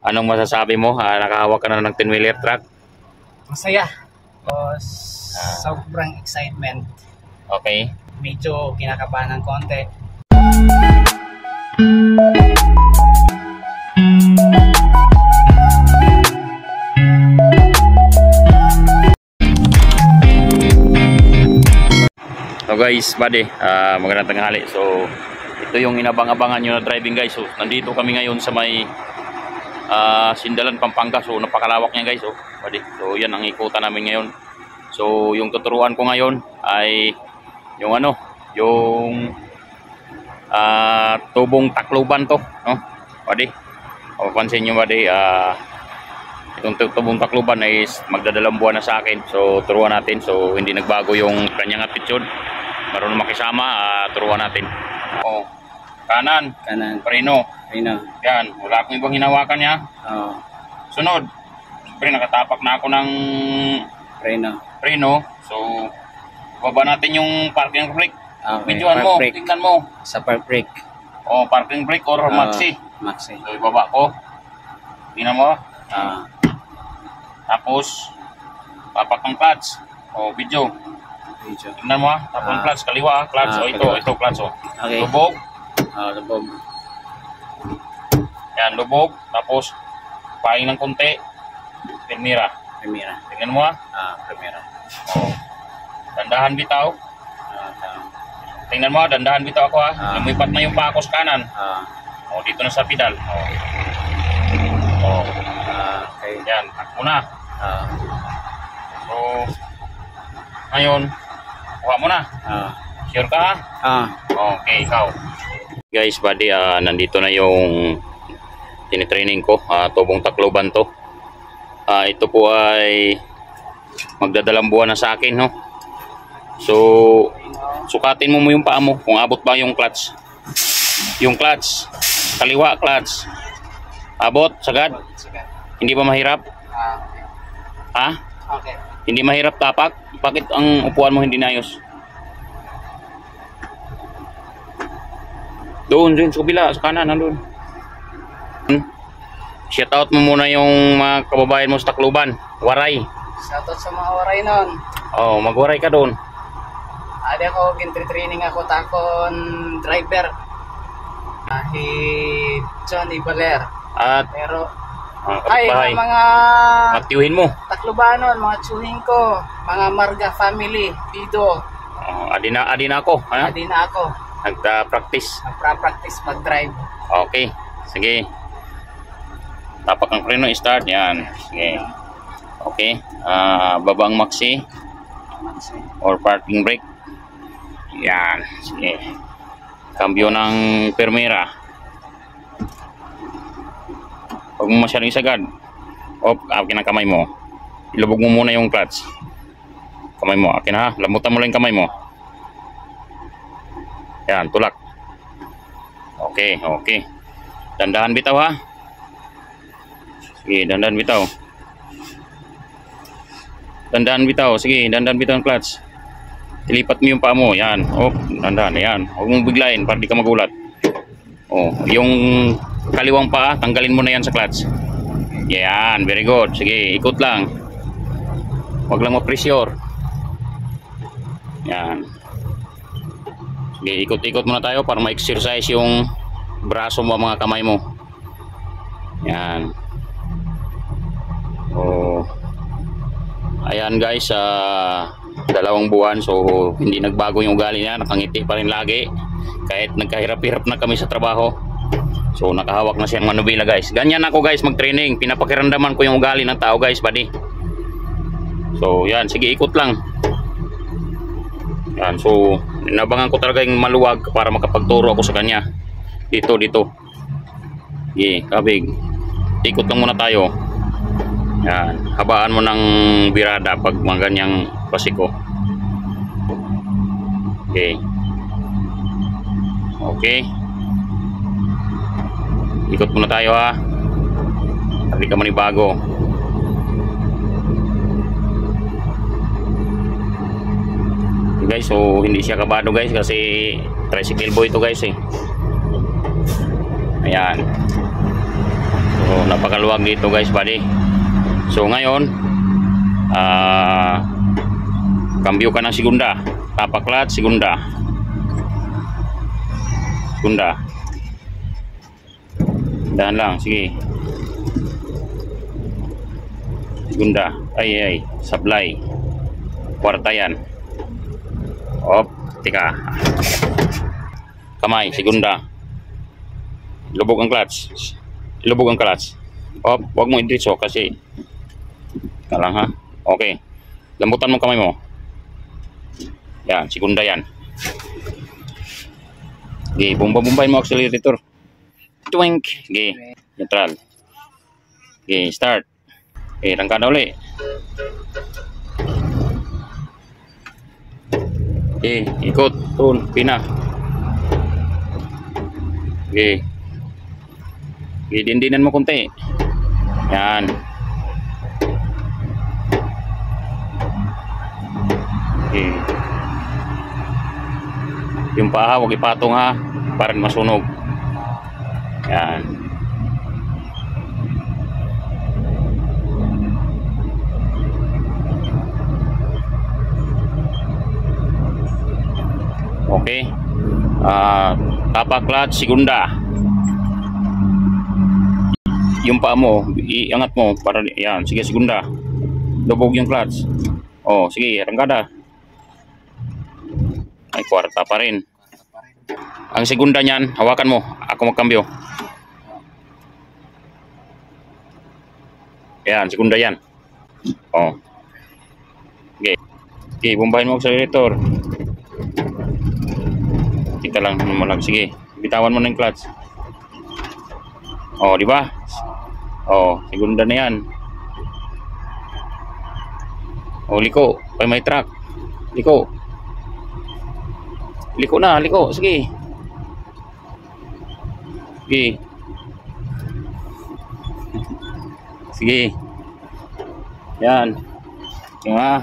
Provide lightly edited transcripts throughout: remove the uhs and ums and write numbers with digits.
Anong masasabi mo? Nakahawak ka na ng 10-wheeler truck? Masaya. Sobrang excitement. Okay. Medyo kinakabahan ng konti. So guys, buddy, magandang tanghali. So ito yung inabang-abangan nyo na driving guys. So nandito kami ngayon sa may Sindalan, Pampanga. So napakalawak niya guys. Buddy. So yan ang ikutan namin ngayon. So yung tuturuan ko ngayon ay yung yung tubong Tacloban to, no? Buddy. Mapapansin nyo buddy, itong tubong Tacloban ay magdadalang buwan na sa akin. So turuan natin. So hindi nagbago yung kanyang attitude. Marunong makisama, turuan natin. Kanan. Preno. Yan, wala akong ibang hinawakan niya. Sunod. Siyempre nakatapak na ako ng preno. So baba natin yung parking brake. Videoan mo, tingnan mo. Sa park brake. Parking brake or maxi. So ibaba ko. Tingnan mo. Tapos tapak ng clutch. Video. Tingnan mo, tapak ng clutch, kaliwa, clutch. Ito clutch. Okay. Lubog. Lubog. Yan, lubog. Tapos paing ng konti. Primera. Tingnan mo. Primera. Dandahan bitaw. Tingnan mo, dandahan bitaw ako lumipat na yung paa ko sa kanan. Dito na sa pedal. Okay. Yan, takbo na. So ngayon, kuha mo na. Sure ka ha? Okay, ikaw. Guys, buddy, nandito na yung tinitraining ko. Tubong Tacloban to. Ito po ay magdadalang buwan na sa akin, no? So sukatin mo yung paa mo kung abot ba yung clutch. Yung clutch, kaliwa clutch. Abot, sagad? Hindi ba mahirap? Okay. Hindi mahirap tapak? Bakit ang upuan mo hindi naayos? Doon sa kabila, sa kanan, nandun. Shout out mo muna yung mga kababayan mo sa Tacloban. Waray. Shoutout sa mga waray nun. Magwaray ka doon. Adi ako, gintre-training ako takon driver. Johnny Baler. At Pero kapitbahay. mga Matiuhin mo. Taclobanon, mga tsuhin ko, mga Marga family, Pido. Adina ako. Adi na ako. Nagta-practice. Nagpa-practice mag-drive. Okay. Sige. Tapak ang preno, start. Yan. Sige. Okay. Baba ang maxi. Or parking brake. Yan. Sige. Cambio ng Primera. Huwag mo masyadong isagad. Akin ang kamay mo. Ilubog mo muna yung clutch. Kamay mo. Akin ha. Lamutan mo lang yung kamay mo. Yan. Tulak. Okay. Dandahan bitaw ha. Sige. Dandahan bitaw. Sige. Dandahan bitaw ang clutch. Ilipat mo yung paa mo. Yan. Dandahan. Yan. Huwag mong biglayin para di ka magulat. Yung kaliwang paa, tanggalin mo na yan sa clutch. Yan. Very good. Sige. Ikot lang. Huwag lang ma-pressure. Yan. Sige. Ikot-ikot muna tayo para ma-exercise yung braso mo, mga kamay mo. Yan. Ayan guys, 2 buwan, so hindi nagbago yung ugali niya, nakangiti pa rin lagi kahit nagkahirap-hirap na kami sa trabaho. So nakahawak na siyang manubila guys. Ganyan ako guys mag-training, pinapakiramdaman ko yung ugali ng tao guys, buddy. So yan, sige, ikot lang. Yan, so inabangan ko talaga yung maluwag para makapagturo ako sa kanya. Dito. Sige, kabig. Ikot lang muna tayo. Yan, habaan mo ng birada pag mga ganyang pasiko. Okay. Ikot muna tayo ha. Hindi ka manibago. Guys, so hindi siya kabado guys kasi tricycle boy to guys eh. Ayan. So So napakaluwag dito guys, buddy. So ngayon cambio ka ng segunda, tapak clutch, segunda, dahan lang, sige, segunda, ay, sablay, kwarta yan, op, tika, kamay, segunda, lubog ang clutch, op, wag mo i-diretso kasi kalang ha, okay, lambutan mo kamay mo, yan, segunda yan. Okay, bumbayin mo accelerator. Twink. Okay, neutral. Okay, start. Okay, rangkada uli. Okay, ikot, turn, pina. Okay. Okay, dindinan mo konti. Yan. Okay. Yung paa, huwag ipatong ha, para masunog. Yan. Okay. Tapak clutch, segunda. Yung paa mo, iangat mo para yan, sige, segunda. Lubog yung clutch. Oh, sige, rangkada. Ay, kwarta pa rin. Ang segunda niyan, hawakan mo. Ako magkambyo. Yan, segunda yan. Oh. Okay. Okay, bumbahin mo accelerator. Kita lang naman. Sige, bitawan mo na yung clutch. Oh, di ba? Oh, segunda na yan. Oh, liko. May truck. Liko. Liko na, liko. Sige. Sige. Sige. Yan.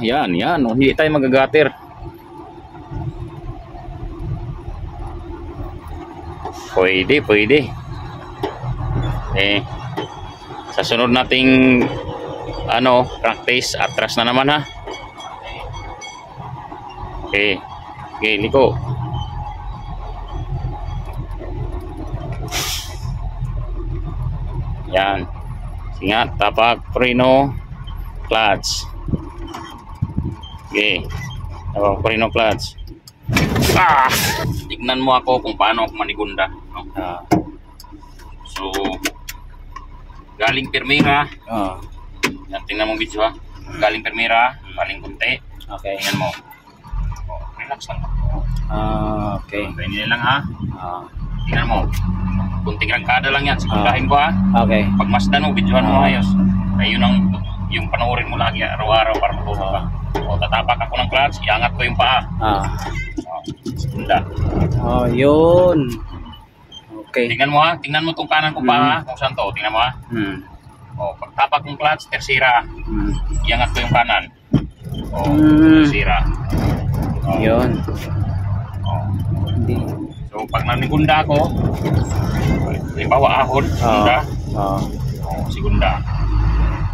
Yan. Oh, hindi tayo magagatir. Pwede. Sa sunod nating practice, atras na naman ha. Okay, liko. Yan. Ingat, tapak, preno, clutch. Okay. Tapak, preno, clutch. Tignan mo ako kung paano ako manigunda. So, galing Permira. Yan, tingnan mo video ha. Galing Permira, galing Kunti. Okay. Tingnan mo. Relax lang. Okay. Ganyan lang ha. Tingnan mo. Kunting rangkada lang yan. Sekundahin ko ha. Okay. Pag masdan mo, videohan mo ayos. Ay, yun yung panoorin mo lagi araw-araw para matulog ka. O, tatapak ako ng clutch, iangat ko yung paa. Segunda. Yun. Okay. Tingnan mo ha. Tingnan mo itong kanan ko paa. Kung saan to. Tingnan mo ha. O, pagtapak ng clutch, tersira. Iangat ko yung kanan. O, tersira. Yun. Hindi. So, pag nanigunda ako, halimbawa ahon, segunda. Segunda.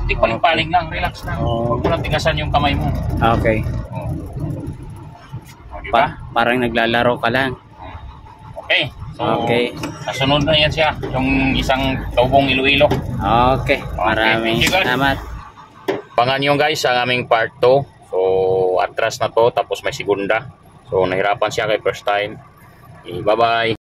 Hindi paling-paling lang, relax lang. Huwag mo lang tigasan yung kamay mo. Okay. Diba? Parang naglalaro ka lang. Okay. So, nasunod na yan siya. Yung isang Taubong Iloilo. Okay. Maraming salamat. Pangan nyo guys ang aming part 2. So, atras na to, tapos may segunda. So, nahirapan siya kay first time. Bye-bye.